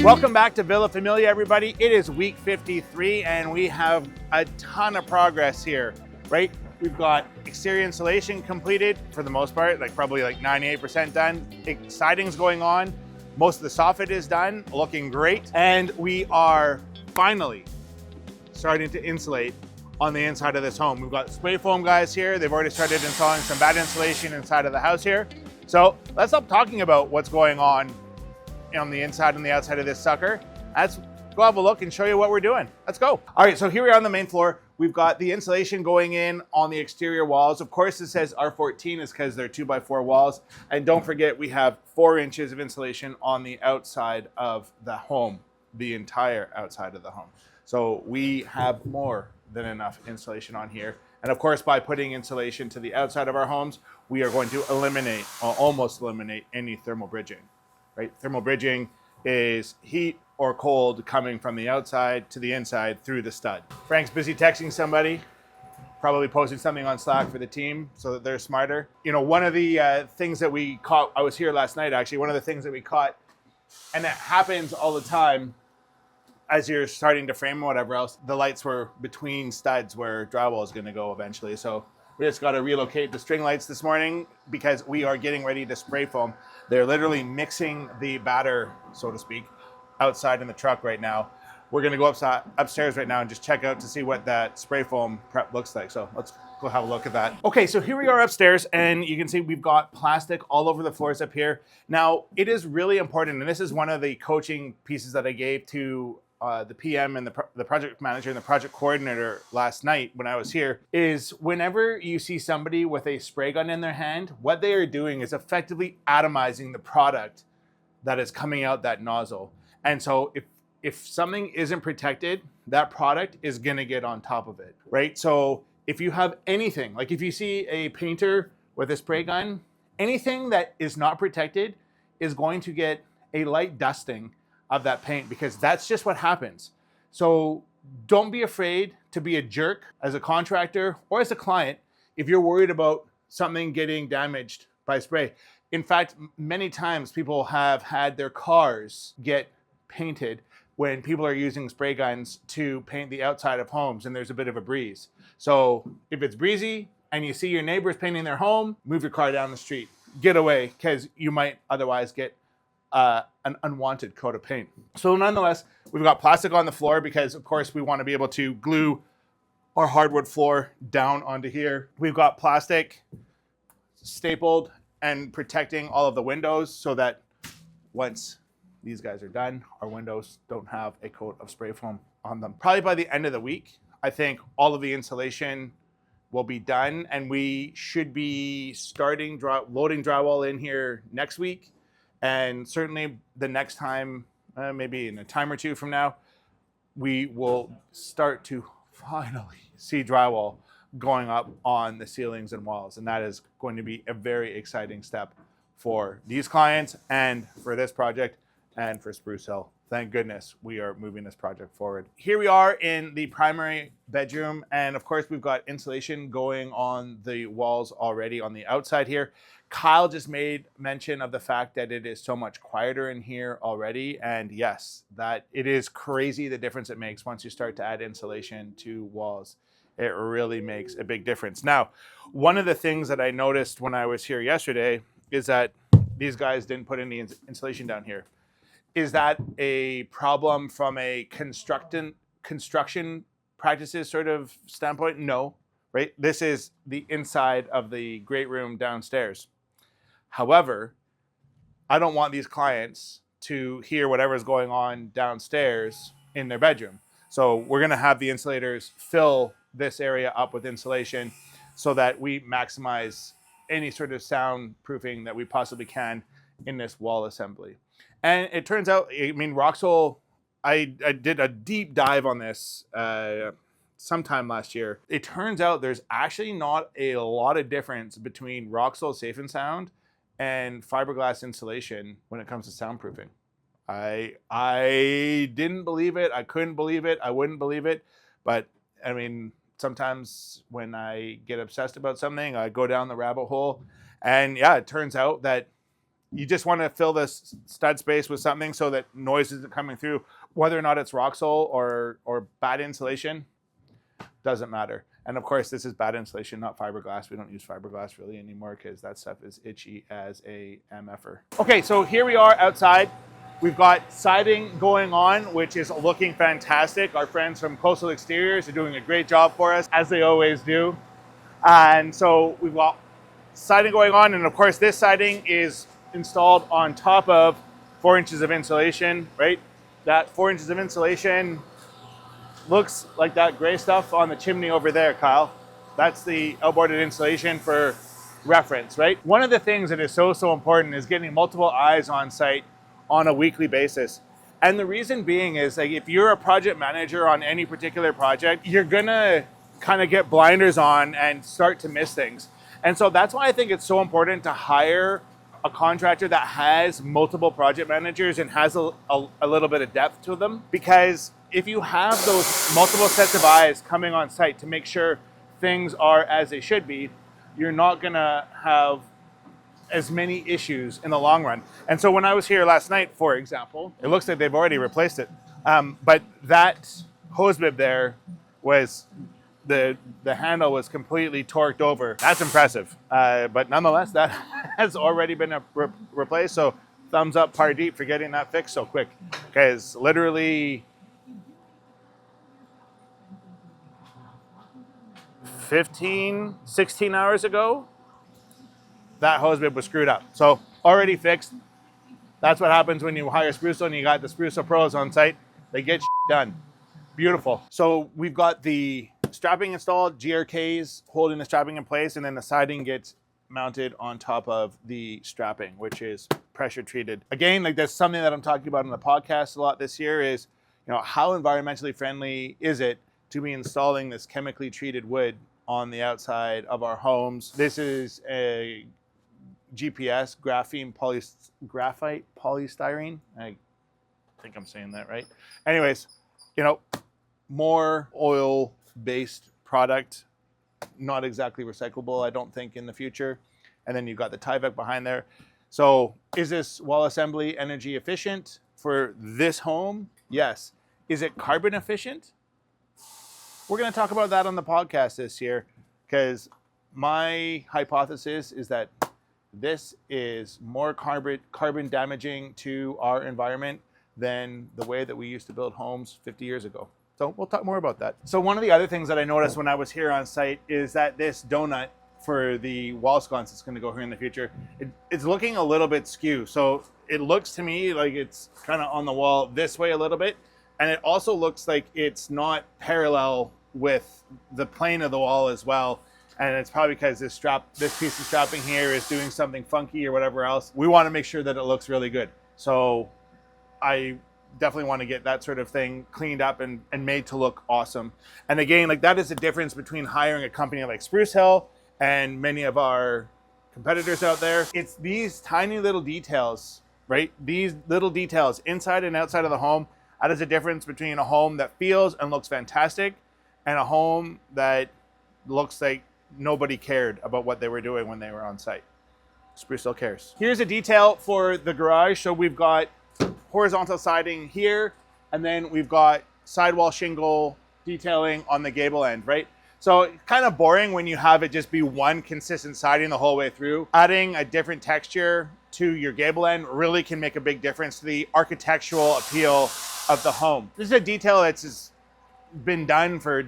Welcome back to Villa Famiglia, everybody. It is week 53, and we have a ton of progress here, right? We've got exterior insulation completed for the most part, probably 98% done. Siding's going on. Most of the soffit is done, looking great. And we are finally starting to insulate on the inside of this home. We've got spray foam guys here. They've already started installing some bad insulation inside of the house here. So let's stop talking about what's going on the inside and the outside of this sucker. Let's go have a look and show you what we're doing. Let's go. All right, so here we are on the main floor. We've got the insulation going in on the exterior walls. Of course, it says R14 is because they're 2x4 walls. And don't forget, we have 4 inches of insulation on the outside of the home, the entire outside of the home. So we have more than enough insulation on here. And of course, by putting insulation to the outside of our homes, we are going to eliminate, or almost eliminate, any thermal bridging. Right? Thermal bridging is heat or cold coming from the outside to the inside through the stud. Frank's busy texting somebody, probably posting something on Slack for the team so that they're smarter. One of the things that we caught, I was here last night actually, one of the things that we caught, and it happens all the time as you're starting to frame and whatever else, the lights were between studs where drywall is going to go eventually. So we just got to relocate the string lights this morning because we are getting ready to spray foam. They're literally mixing the batter, so to speak, outside in the truck right now. We're going to go upstairs right now and just check out to see what that spray foam prep looks like. So let's go have a look at that. Okay, so here we are upstairs, and you can see we've got plastic all over the floors up here. Now, it is really important, and this is one of the coaching pieces that I gave to the PM and the project manager and the project coordinator last night when I was here, is whenever you see somebody with a spray gun in their hand, what they are doing is effectively atomizing the product that is coming out that nozzle. And so if something isn't protected, that product is gonna get on top of it, right? So if you have anything, like if you see a painter with a spray gun, anything that is not protected is going to get a light dusting of that paint, because that's just what happens. So don't be afraid to be a jerk as a contractor or as a client if you're worried about something getting damaged by spray. In fact, many times people have had their cars get painted when people are using spray guns to paint the outside of homes and there's a bit of a breeze. So if it's breezy and you see your neighbors painting their home, move your car down the street, get away, because you might otherwise get an unwanted coat of paint. So nonetheless, we've got plastic on the floor because of course we want to be able to glue our hardwood floor down onto here. We've got plastic stapled and protecting all of the windows so that once these guys are done, our windows don't have a coat of spray foam on them. Probably by the end of the week, I think all of the insulation will be done, and we should be starting loading drywall in here next week. And certainly the next time, maybe in a time or two from now, we will start to finally see drywall going up on the ceilings and walls. And that is going to be a very exciting step for these clients and for this project and for Sprucehill. Thank goodness we are moving this project forward. Here we are in the primary bedroom. And of course, we've got insulation going on the walls already on the outside here. Kyle just made mention of the fact that it is so much quieter in here already. And yes, that it is crazy the difference it makes once you start to add insulation to walls. It really makes a big difference. Now, one of the things that I noticed when I was here yesterday is that these guys didn't put any insulation down here. Is that a problem from a construction practices sort of standpoint? No, right? This is the inside of the great room downstairs. However, I don't want these clients to hear whatever's going on downstairs in their bedroom. So we're going to have the insulators fill this area up with insulation so that we maximize any sort of soundproofing that we possibly can in this wall assembly. And it turns out, I mean, Roxol, I did a deep dive on this sometime last year. It turns out there's actually not a lot of difference between Roxol Safe and Sound and fiberglass insulation when it comes to soundproofing. I didn't believe it. I couldn't believe it. I wouldn't believe it. But I mean, sometimes when I get obsessed about something, I go down the rabbit hole. And yeah, it turns out that You just want to fill this stud space with something so that noise isn't coming through, whether or not it's rock sole or bad insulation, doesn't matter. And of course, this is bad insulation, not fiberglass. We don't use fiberglass really anymore because that stuff is itchy as a MFer. Okay, so here we are outside. We've got siding going on, which is looking fantastic. Our friends from Coastal Exteriors are doing a great job for us, as they always do. And so we've got siding going on, and of course this siding is installed on top of 4 inches of insulation, right? That 4 inches of insulation looks like that gray stuff on the chimney over there, Kyle. That's the outboarded insulation for reference, right? One of the things that is so important is getting multiple eyes on site on a weekly basis. And the reason being is, like, if you're a project manager on any particular project, you're gonna kind of get blinders on and start to miss things. And so that's why I think it's so important to hire a contractor that has multiple project managers and has a little bit of depth to them. Because if you have those multiple sets of eyes coming on site to make sure things are as they should be, you're not gonna have as many issues in the long run. And so when I was here last night, for example, it looks like they've already replaced it. But that hose bib there was, the handle was completely torqued over. That's impressive. But nonetheless, that has already been replaced. So thumbs up Pardeep for getting that fixed so quick. Because literally 15, 16 hours ago, that hose bib was screwed up. So already fixed. That's what happens when you hire Sprucehill and you got the Sprucehill pros on site. They get done. Beautiful. So we've got the strapping installed, GRKs holding the strapping in place, and then the siding gets mounted on top of the strapping, which is pressure treated. Again, like, that's something that I'm talking about on the podcast a lot this year is, you know, how environmentally friendly is it to be installing this chemically treated wood on the outside of our homes. This is a GPS, graphite polystyrene. I think I'm saying that right. Anyways, you know, more oil-based product, not exactly recyclable, I don't think, in the future. And then you've got the Tyvek behind there. So is this wall assembly energy efficient for this home? Yes. Is it carbon efficient? We're going to talk about that on the podcast this year, because my hypothesis is that this is more carbon damaging to our environment than the way that we used to build homes 50 years ago. So we'll talk more about that. So one of the other things that I noticed when I was here on site is that this donut for the wall sconce that's going to go here in the future, it's looking a little bit skew. So it looks to me like it's kind of on the wall this way a little bit. And it also looks like it's not parallel with the plane of the wall as well. And it's probably because this piece of strapping here is doing something funky or whatever else. We want to make sure that it looks really good. So I definitely want to get that sort of thing cleaned up and made to look awesome. And again, like, that is the difference between hiring a company like Sprucehill and many of our competitors out there. It's these tiny little details, right? These little details inside and outside of the home. That is the difference between a home that feels and looks fantastic and a home that looks like nobody cared about what they were doing when they were on site. Sprucehill cares. Here's a detail for the garage. So we've got horizontal siding here, and then we've got sidewall shingle detailing on the gable end, right? So it's kind of boring when you have it just be one consistent siding the whole way through. Adding a different texture to your gable end really can make a big difference to the architectural appeal of the home. This is a detail that's just been done for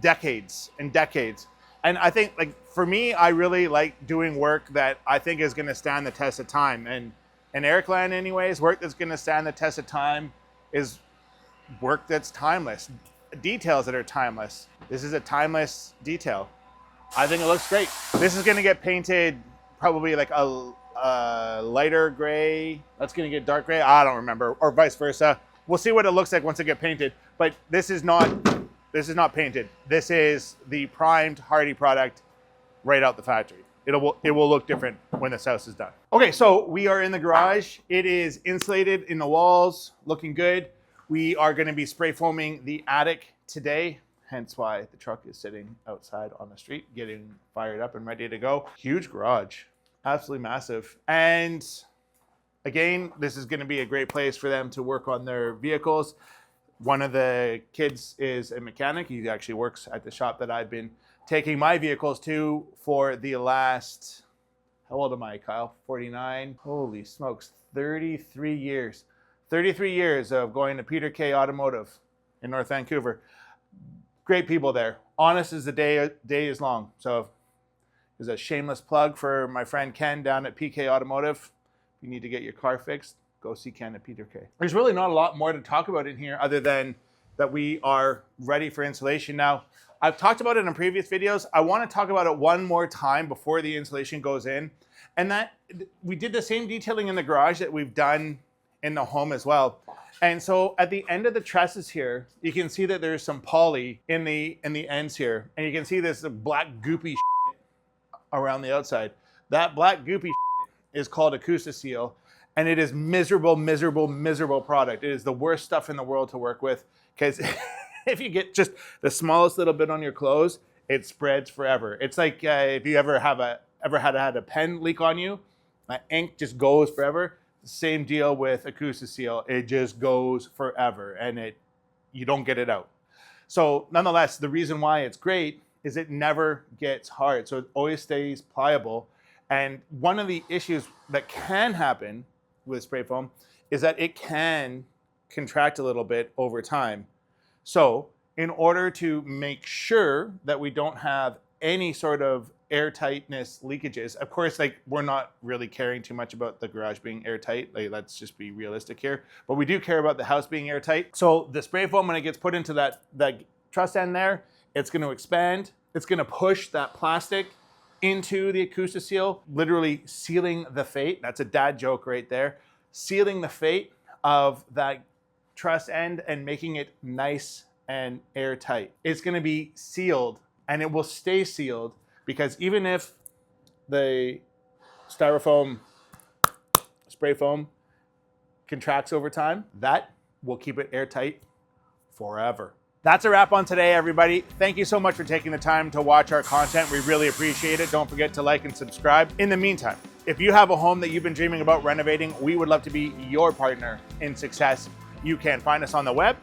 decades and decades. And I think, like, for me, I really like doing work that I think is going to stand the test of time. And in Erik land anyways, work that's going to stand the test of time is work that's timeless, details that are timeless. This is a timeless detail. I think it looks great. This is going to get painted probably like a lighter gray. That's going to get dark gray. I don't remember, or vice versa. We'll see what it looks like once it gets painted. But this is not painted. This is the primed hardy product right out the factory. It will look different when this house is done. Okay, so we are in the garage. It is insulated in the walls, looking good. We are going to be spray foaming the attic today, hence why the truck is sitting outside on the street, getting fired up and ready to go. Huge garage, absolutely massive. And again, this is going to be a great place for them to work on their vehicles. One of the kids is a mechanic. He actually works at the shop that I've been taking my vehicles to for the last, how old am I, Kyle? 49? Holy smokes, 33 years. 33 years of going to Peter K. Automotive in North Vancouver. Great people there. Honest as the day is long. So there's a shameless plug for my friend Ken down at PK Automotive. If you need to get your car fixed, go see Ken at Peter K. There's really not a lot more to talk about in here other than that we are ready for installation now. I've talked about it in previous videos. I want to talk about it one more time before the installation goes in. And that we did the same detailing in the garage that we've done in the home as well. And so at the end of the trusses here, you can see that there's some poly in the ends here. And you can see this black goopy shit around the outside. That black goopy shit is called Acoustic Seal. And it is miserable, miserable, miserable product. It is the worst stuff in the world to work with, because if you get just the smallest little bit on your clothes, it spreads forever. It's like if you ever had a pen leak on you, my ink just goes forever. Same deal with Acoustic Seal. It just goes forever, and you don't get it out. So nonetheless, the reason why it's great is it never gets hard. So it always stays pliable. And one of the issues that can happen with spray foam is that it can contract a little bit over time. So in order to make sure that we don't have any sort of airtightness leakages, of course, like, we're not really caring too much about the garage being airtight. Like, let's just be realistic here. But we do care about the house being airtight. So the spray foam, when it gets put into that truss end there, it's going to expand. It's going to push that plastic into the Acoustic Seal, literally sealing the fate. That's a dad joke right there. Sealing the fate of that truss end and making it nice and airtight. It's going to be sealed, and it will stay sealed, because even if the styrofoam spray foam contracts over time, that will keep it airtight forever. That's a wrap on today, everybody. Thank you so much for taking the time to watch our content. We really appreciate it. Don't forget to like and subscribe. In the meantime, if you have a home that you've been dreaming about renovating, we would love to be your partner in success. You can find us on the web,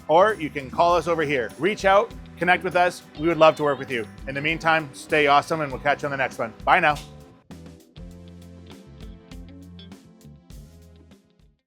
or you can call us over here. Reach out, connect with us. We would love to work with you. In the meantime, stay awesome, and we'll catch you on the next one. Bye now.